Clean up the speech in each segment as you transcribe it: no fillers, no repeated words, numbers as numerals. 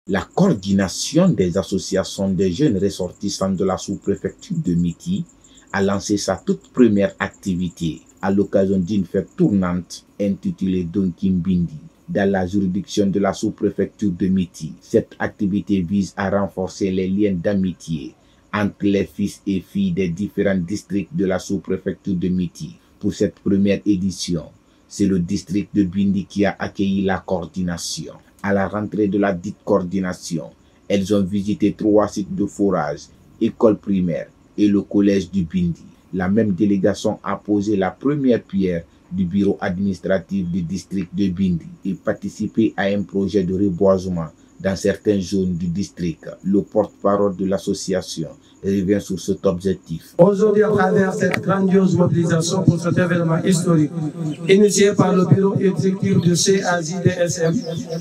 La coordination des associations des jeunes ressortissants de la sous-préfecture de Miti a lancé sa toute première activité à l'occasion d'une fête tournante intitulée Donkimbindi dans la juridiction de la sous-préfecture de Miti. Cette activité vise à renforcer les liens d'amitié entre les fils et filles des différents districts de la sous-préfecture de Miti. Pour cette première édition, c'est le district de Bindi qui a accueilli la coordination. À la rentrée de la dite coordination, elles ont visité 3 sites de forage, école primaire et le collège du Bindi. La même délégation a posé la première pierre du bureau administratif du district de Bindi et participé à un projet de reboisement dans certaines zones du district. Le porte-parole de l'association revient sur cet objectif. Aujourd'hui, à travers cette grandiose mobilisation pour cet événement historique, initié par le bureau exécutif de CAJDSM,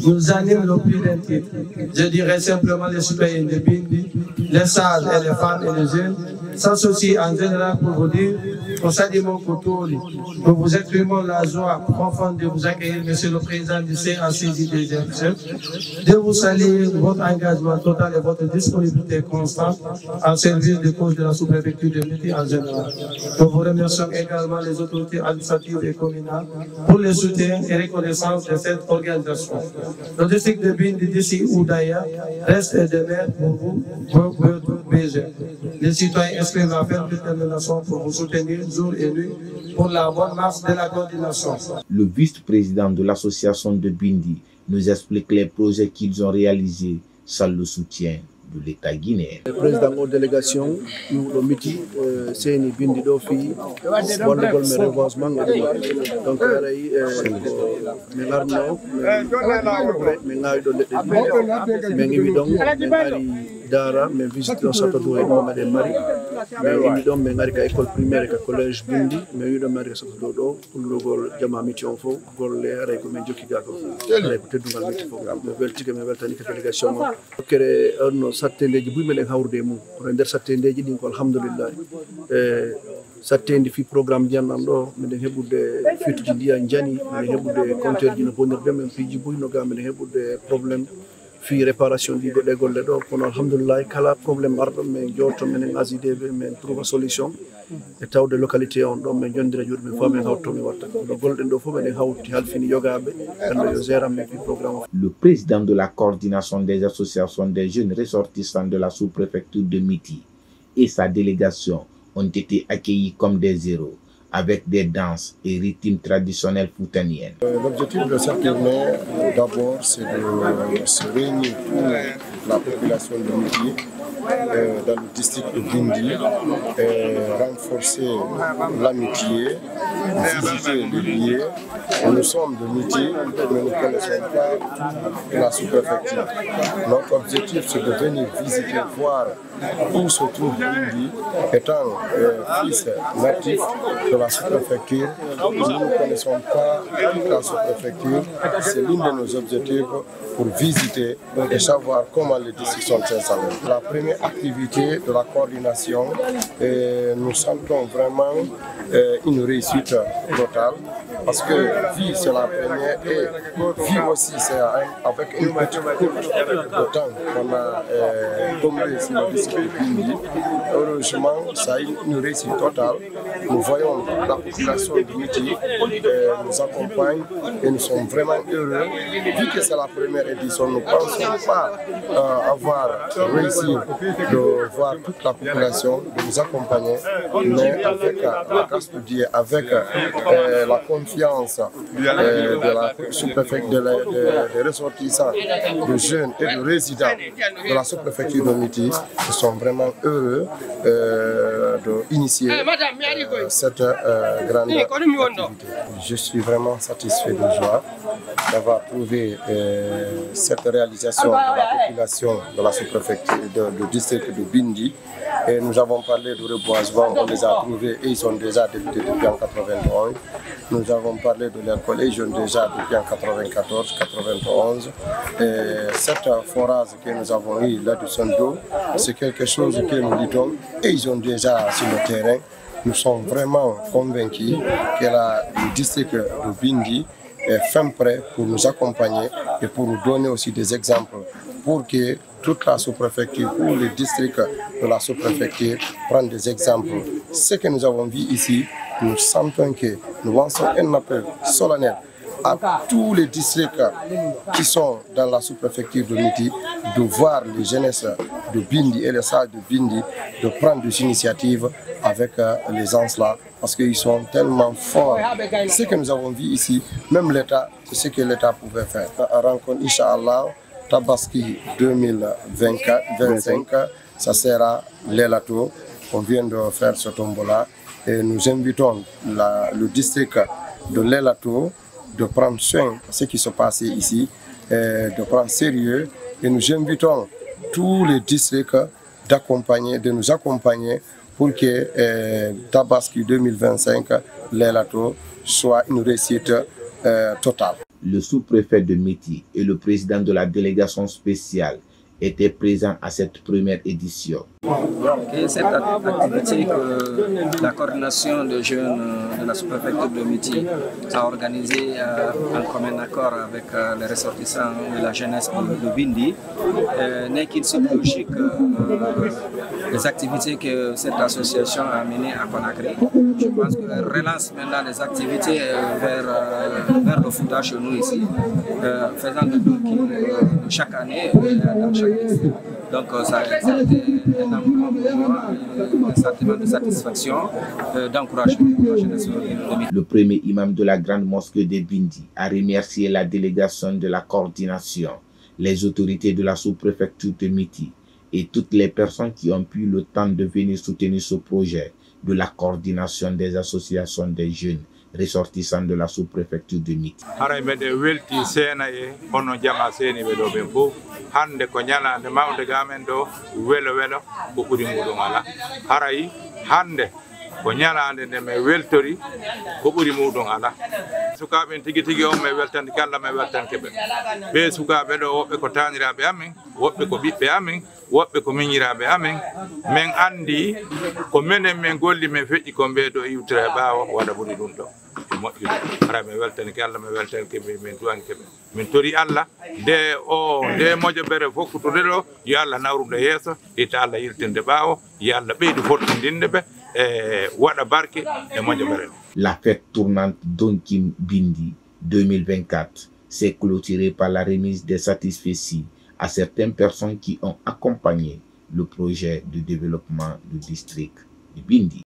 nous anime le plus d'un titre. Je dirais simplement les citoyens de Bindi, les sages et les femmes et les jeunes, s'associent en général pour vous dire au Sadimon Koutouri, nous vous exprimons la joie profonde de vous accueillir, Monsieur le Président du CAJDSM, de vous saluer votre engagement total et votre disponibilité constante en service des causes de la sous-préfecture de Miti en général. Nous vous remercions également les autorités administratives et communales pour le soutien et reconnaissance de cette organisation. Le district de Bindi, d'ici ou d'ailleurs, reste et demeure pour vous, votre BG. Les citoyens expriment la ferme détermination pour vous soutenir jour et nuit pour la bonne marche de la coordination. Le vice-président de l'association de Bindi nous explique les projets qu'ils ont réalisés sans le soutien de l'État guinéen. Le président de la délégation, nous le Miti, c'est une Bindi d'Ofi, pour le reboisement. Donc, dara mais visite sato do mama de mari mais idom me ngari ka école primaire ka collège Bindi mais idom mari sato do pour le gol jama Miti on fo gol le re ko men jokki gato re ko teddungal Miti fo me weltike me weltani ka délégation mo kere on sattendeji buy melen hawrude mum ko der sattendeji din ko alhamdulillah sattendi fi programme jannam do men hebude fituji dia jani men hebude compteur ji no bonirde men fiji buy no gamen hebude problème fi réparation di de golle do kono alhamdulillah kala problème ardo men jorto men AJDB men trouva solution e tawde localité on do men jondira jurbe men famen hawto mi watta do golden do fo men hawti halfini yogabe ando yo zeram men fi programme. Le président de la coordination des associations des jeunes ressortissants de la sous-préfecture de Miti et sa délégation ont été accueillis comme des héros avec des danses et rythmes traditionnels foutaniens. L'objectif de cette journée, d'abord, c'est de se réunir pour la population de Miti dans le district de Bindi, renforcer l'amitié, visiter les lieux. Nous sommes de Miti, mais nous ne connaissons pas la sous-préfecture. Notre objectif, c'est de venir visiter, voir où se trouve Bindi, étant fils natif de la sous-préfecture. Nous ne connaissons pas la sous-préfecture. C'est l'un de nos objectifs pour visiter et savoir comment les districts sont installés. La première activité de la coordination, nous sentons vraiment une réussite totale parce que vie c'est la première et vie aussi c'est avec une petite courte de temps qu'on a tombé sur le district de Bindi. Heureusement, ça a une réussite totale. Nous voyons la population de Miti nous accompagne et nous sommes vraiment heureux. Vu que c'est la première édition, nous ne pensons pas avoir réussi de voir toute la population, de nous accompagner, mais avec la grâce de Dieu, avec la confiance de la sous-préfecture, des ressortissants, de jeunes et de résidents de la sous-préfecture de Miti, nous sommes vraiment heureux d'initier cette grande activité. Je suis vraiment satisfait de joie d'avoir trouvé cette réalisation de la population de la sous-préfecture du district de Bindi. Et nous avons parlé de reboisement, on les a trouvés et ils sont déjà débutés depuis en 91. Nous avons parlé de l'école et ils sont déjà depuis en 94, 91. Et cette forage que nous avons eu là du Sondo, c'est quelque chose que nous disons et ils ont déjà sur le terrain. Nous sommes vraiment convaincus que le district de Bindi est fin prêt pour nous accompagner et pour nous donner aussi des exemples pour que toute la sous-préfecture ou les districts de la sous-préfecture prennent des exemples. Ce que nous avons vu ici, nous sentons que nous lançons un appel solennel à tous les districts qui sont dans la sous-préfecture de Miti de voir les jeunesses de Bindi et les sages de Bindi de prendre des initiatives avec les gens là parce qu'ils sont tellement forts. Ce que nous avons vu ici, même l'État, c'est ce que l'État pouvait faire. Rencontre Inch'Allah, Tabaski 2025, ça sera l'Elato. On vient de faire ce tombeau-là et nous invitons le district de l'Elato de prendre soin de ce qui se passe ici, de prendre sérieux et nous invitons tous les districts de nous accompagner pour que Tabaski 2025, l'Elato, soit une réussite totale. Le sous-préfet de Miti et le président de la délégation spéciale étaient présents à cette première édition. Cette activité que la coordination de jeunes de la sous-préfecture de Miti a organisée en commun accord avec les ressortissants de la jeunesse de Bindi n'est qu'une suite logique des activités que cette association a menées à Conakry. Je pense qu'elle relance maintenant les activités vers le Fouta chez nous ici, faisant le tour chaque année dans chaque district. Donc ça a été un sentiment de satisfaction, d'encouragement pour la jeunesse. Le premier imam de la grande mosquée de Bindi a remercié la délégation de la coordination, les autorités de la sous-préfecture de Miti et toutes les personnes qui ont pu le temps de venir soutenir ce projet de la coordination des associations des jeunes ressortissants de la sous-préfecture de Miti. Hande ko nyalande mawde gamen do welo ko buri mudum ala haray hande ko nyalande de me weltori ko buri mudum ala sukabe tigi on me weltande kala me weltanke be sukabe do wobbe ko tanirabe amen wobbe ko bibbe amen wobbe ko minyirabe amen men andi ko menen men golli me feji ko be do iwtira baawo wada buri dum do moƴƴude ara me weltani ke Allah me weltani ke min duwanke min tori Allah nde moƴo bere fokkutude ɗo yo Allah nawrude yeeso ita Allah yiltinde ɓaawo yo Allah ɓeydu fortindinde ɓe e waɗa barke e moƴo bere. La fête tournante Donkim Bindi 2024 s'est clôturée par la remise des satisfecits à certaines personnes qui ont accompagné le projet de développement du district de Bindi.